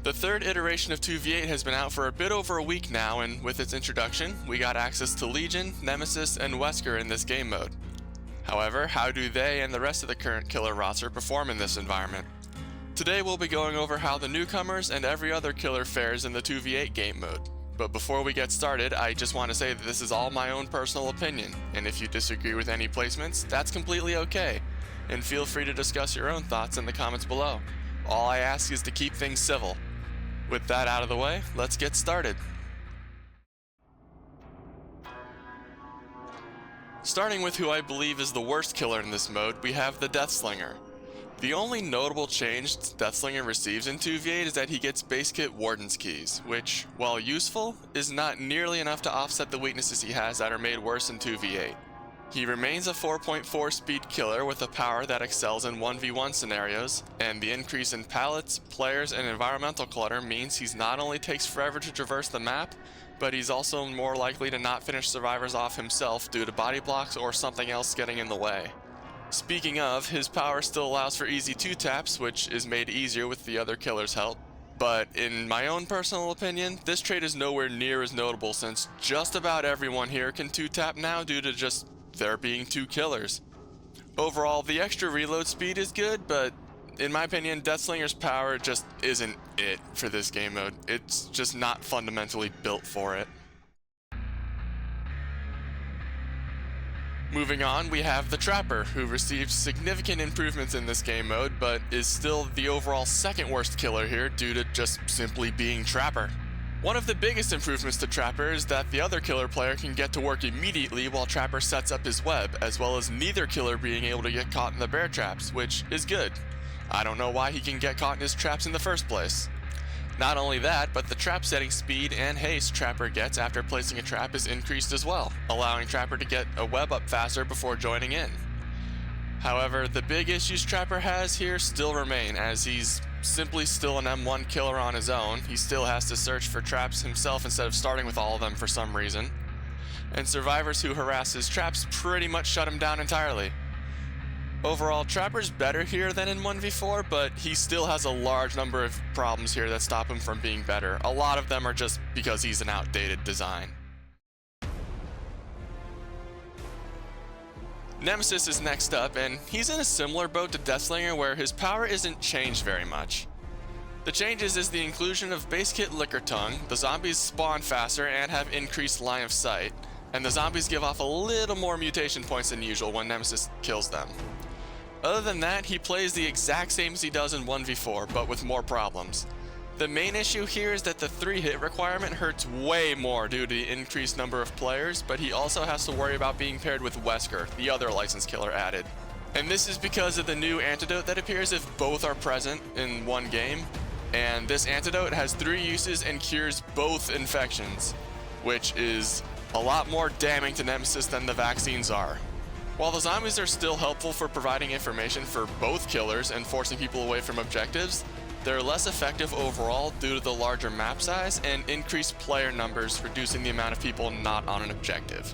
The third iteration of 2v8 has been out for a bit over a week now, and with its introduction, we got access to Legion, Nemesis, and Wesker in this game mode. However, how do they and the rest of the current killer roster perform in this environment? Today we'll be going over how the newcomers and every other killer fares in the 2v8 game mode. But before we get started, I just want to say that this is all my own personal opinion, and if you disagree with any placements, that's completely okay, and feel free to discuss your own thoughts in the comments below. All I ask is to keep things civil. With that out of the way, let's get started. Starting with who I believe is the worst killer in this mode, we have the Deathslinger. The only notable change Deathslinger receives in 2v8 is that he gets base kit Warden's Keys, which, while useful, is not nearly enough to offset the weaknesses he has that are made worse in 2v8. He remains a 4.4 speed killer with a power that excels in 1v1 scenarios, and the increase in pallets, players, and environmental clutter means he not only takes forever to traverse the map, but he's also more likely to not finish survivors off himself due to body blocks or something else getting in the way. Speaking of, his power still allows for easy 2-taps, which is made easier with the other killer's help. But in my own personal opinion, this trait is nowhere near as notable since just about everyone here can 2-tap now due to just there being 2 killers. Overall, the extra reload speed is good, but in my opinion, Deathslinger's power just isn't it for this game mode. It's just not fundamentally built for it. Moving on, we have the Trapper, who received significant improvements in this game mode, but is still the overall second worst killer here due to just simply being Trapper. One of the biggest improvements to Trapper is that the other killer player can get to work immediately while Trapper sets up his web, as well as neither killer being able to get caught in the bear traps, which is good. I don't know why he can get caught in his traps in the first place. Not only that, but the trap setting speed and haste Trapper gets after placing a trap is increased as well, allowing Trapper to get a web up faster before joining in. However, the big issues Trapper has here still remain, as he's simply still an M1 killer on his own. He still has to search for traps himself instead of starting with all of them for some reason. And survivors who harass his traps pretty much shut him down entirely. Overall, Trapper's better here than in 1v4, but he still has a large number of problems here that stop him from being better. A lot of them are just because he's an outdated design. Nemesis is next up, and he's in a similar boat to Deathslinger where his power isn't changed very much. The changes is the inclusion of base kit Liquor Tongue, the zombies spawn faster and have increased line of sight, and the zombies give off a little more mutation points than usual when Nemesis kills them. Other than that, he plays the exact same as he does in 1v4, but with more problems. The main issue here is that the 3-hit requirement hurts way more due to the increased number of players, but he also has to worry about being paired with Wesker, the other licensed killer added. And this is because of the new antidote that appears if both are present in one game, and this antidote has 3 uses and cures both infections, which is a lot more damning to Nemesis than the vaccines are. While the zombies are still helpful for providing information for both killers and forcing people away from objectives, they're less effective overall due to the larger map size and increased player numbers, reducing the amount of people not on an objective.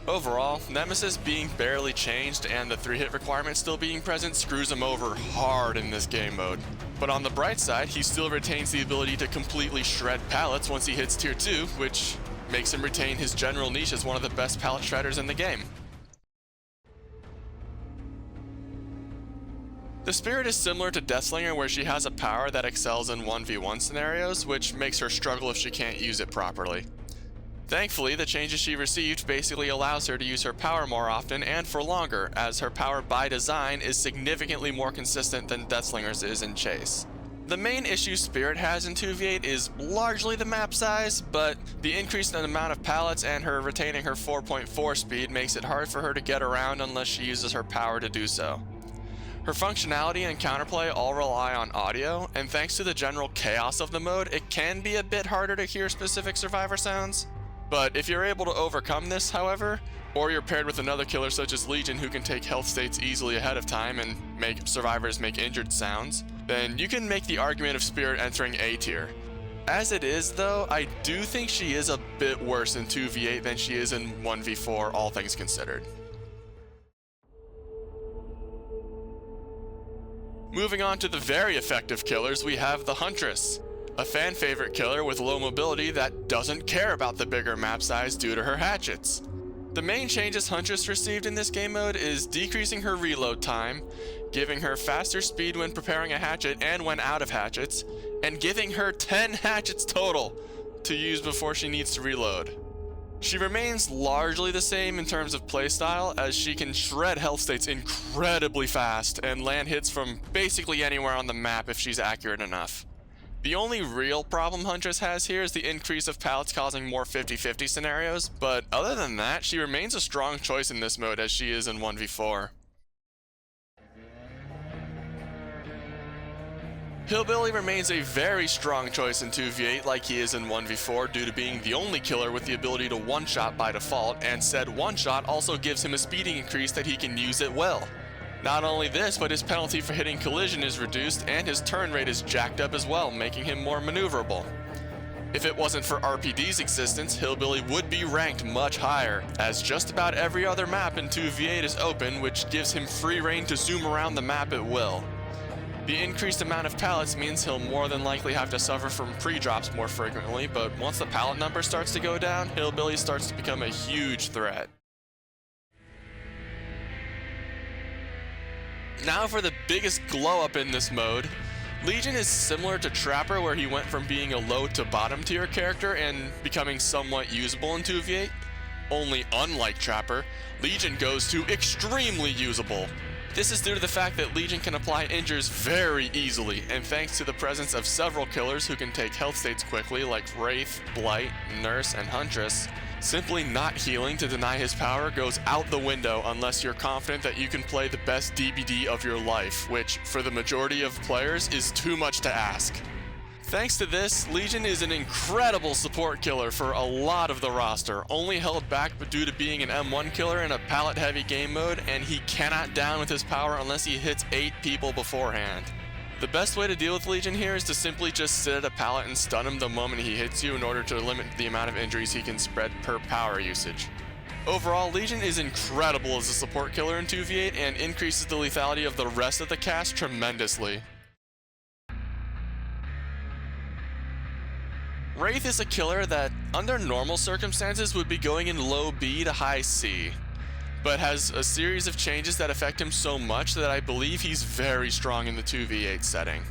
Overall, Nemesis being barely changed and the 3-hit requirement still being present screws him over hard in this game mode. But on the bright side, he still retains the ability to completely shred pallets once he hits tier 2, which makes him retain his general niche as one of the best pallet shredders in the game. The Spirit is similar to Deathslinger where she has a power that excels in 1v1 scenarios, which makes her struggle if she can't use it properly. Thankfully, the changes she received basically allows her to use her power more often and for longer, as her power by design is significantly more consistent than Deathslinger's is in Chase. The main issue Spirit has in 2v8 is largely the map size, but the increase in the amount of pallets and her retaining her 4.4 speed makes it hard for her to get around unless she uses her power to do so. Her functionality and counterplay all rely on audio, and thanks to the general chaos of the mode, it can be a bit harder to hear specific survivor sounds. But if you're able to overcome this, however, or you're paired with another killer such as Legion who can take health states easily ahead of time and make survivors make injured sounds, then you can make the argument of Spirit entering A tier. As it is though, I do think she is a bit worse in 2v8 than she is in 1v4, all things considered. Moving on to the very effective killers, we have the Huntress. a fan favorite killer with low mobility that doesn't care about the bigger map size due to her hatchets. The main changes Huntress received in this game mode is decreasing her reload time, giving her faster speed when preparing a hatchet and when out of hatchets, and giving her 10 hatchets total to use before she needs to reload. She remains largely the same in terms of playstyle, as she can shred health states incredibly fast and land hits from basically anywhere on the map if she's accurate enough. The only real problem Huntress has here is the increase of pallets causing more 50-50 scenarios, but other than that, she remains a strong choice in this mode as she is in 1v4. Hillbilly remains a very strong choice in 2v8 like he is in 1v4 due to being the only killer with the ability to one-shot by default, and said one-shot also gives him a speeding increase that he can use at will. Not only this, but his penalty for hitting collision is reduced and his turn rate is jacked up as well, making him more maneuverable. If it wasn't for RPD's existence, Hillbilly would be ranked much higher, as just about every other map in 2v8 is open, which gives him free reign to zoom around the map at will. The increased amount of pallets means he'll more than likely have to suffer from pre-drops more frequently, but once the pallet number starts to go down, Hillbilly starts to become a huge threat. Now for the biggest glow up in this mode. Legion is similar to Trapper, where he went from being a low to bottom tier character and becoming somewhat usable in 2v8. Only unlike Trapper, Legion goes to extremely usable. This is due to the fact that Legion can apply injures very easily, and thanks to the presence of several killers who can take health states quickly like Wraith, Blight, Nurse, and Huntress, simply not healing to deny his power goes out the window unless you're confident that you can play the best DBD of your life, which, for the majority of players, is too much to ask. Thanks to this, Legion is an incredible support killer for a lot of the roster, only held back due to being an M1 killer in a pallet-heavy game mode, and he cannot down with his power unless he hits 8 people beforehand. The best way to deal with Legion here is to simply just sit at a pallet and stun him the moment he hits you in order to limit the amount of injuries he can spread per power usage. Overall, Legion is incredible as a support killer in 2v8 and increases the lethality of the rest of the cast tremendously. Wraith is a killer that, under normal circumstances, would be going in low B to high C, but has a series of changes that affect him so much that I believe he's very strong in the 2v8 setting.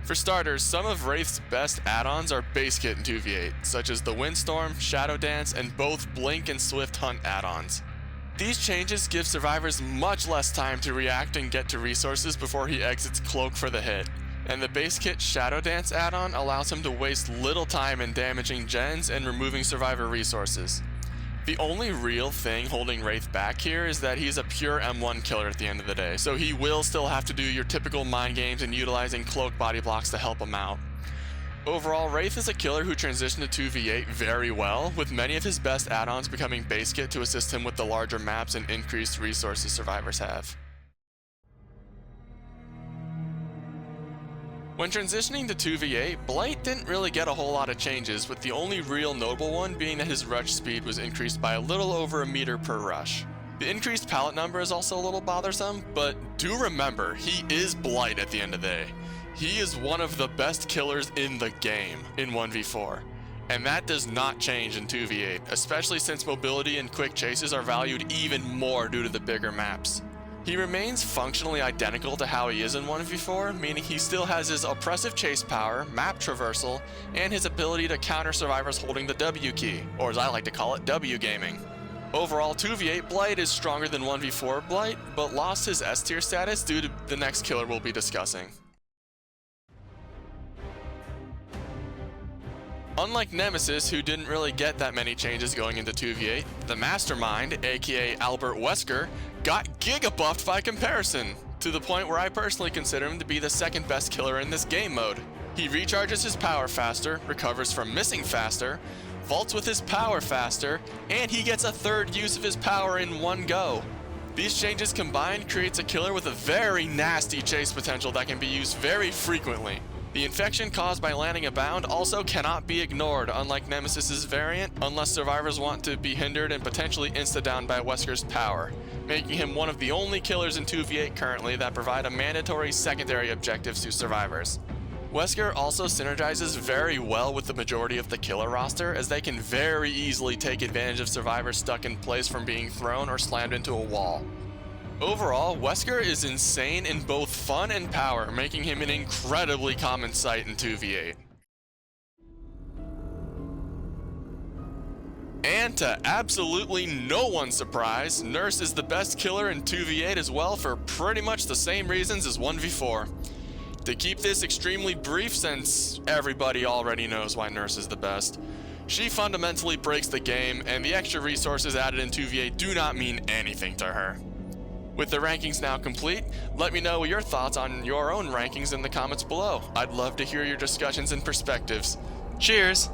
For starters, some of Wraith's best add-ons are base kit in 2v8, such as the Windstorm, Shadow Dance, and both Blink and Swift Hunt add-ons. These changes give survivors much less time to react and get to resources before he exits Cloak for the hit, and the base kit Shadow Dance add-on allows him to waste little time in damaging gens and removing survivor resources. The only real thing holding Wraith back here is that he's a pure M1 killer at the end of the day, so he will still have to do your typical mind games and utilizing cloak body blocks to help him out. Overall, Wraith is a killer who transitioned to 2v8 very well, with many of his best add-ons becoming base kit to assist him with the larger maps and increased resources survivors have. When transitioning to 2v8, Blight didn't really get a whole lot of changes, with the only real notable one being that his rush speed was increased by a little over a meter per rush. The increased pallet number is also a little bothersome, but do remember, he is Blight at the end of the day. He is one of the best killers in the game in 1v4, and that does not change in 2v8, especially since mobility and quick chases are valued even more due to the bigger maps. He remains functionally identical to how he is in 1v4, meaning he still has his oppressive chase power, map traversal, and his ability to counter survivors holding the W key, or as I like to call it, W gaming. Overall, 2v8 Blight is stronger than 1v4 Blight, but lost his S tier status due to the next killer we'll be discussing. Unlike Nemesis, who didn't really get that many changes going into 2v8, the Mastermind, aka Albert Wesker, got giga-buffed by comparison, to the point where I personally consider him to be the second best killer in this game mode. He recharges his power faster, recovers from missing faster, vaults with his power faster, and he gets a third use of his power in one go. These changes combined creates a killer with a very nasty chase potential that can be used very frequently. The infection caused by landing a bound also cannot be ignored, unlike Nemesis's variant, unless survivors want to be hindered and potentially insta-downed by Wesker's power, making him one of the only killers in 2v8 currently that provide a mandatory secondary objectives to survivors. Wesker also synergizes very well with the majority of the killer roster, as they can very easily take advantage of survivors stuck in place from being thrown or slammed into a wall. Overall, Wesker is insane in both fun and power, making him an incredibly common sight in 2v8. And to absolutely no one's surprise, Nurse is the best killer in 2v8 as well, for pretty much the same reasons as 1v4. To keep this extremely brief, since everybody already knows why Nurse is the best, she fundamentally breaks the game, and the extra resources added in 2v8 do not mean anything to her. With the rankings now complete, let me know your thoughts on your own rankings in the comments below. I'd love to hear your discussions and perspectives. Cheers!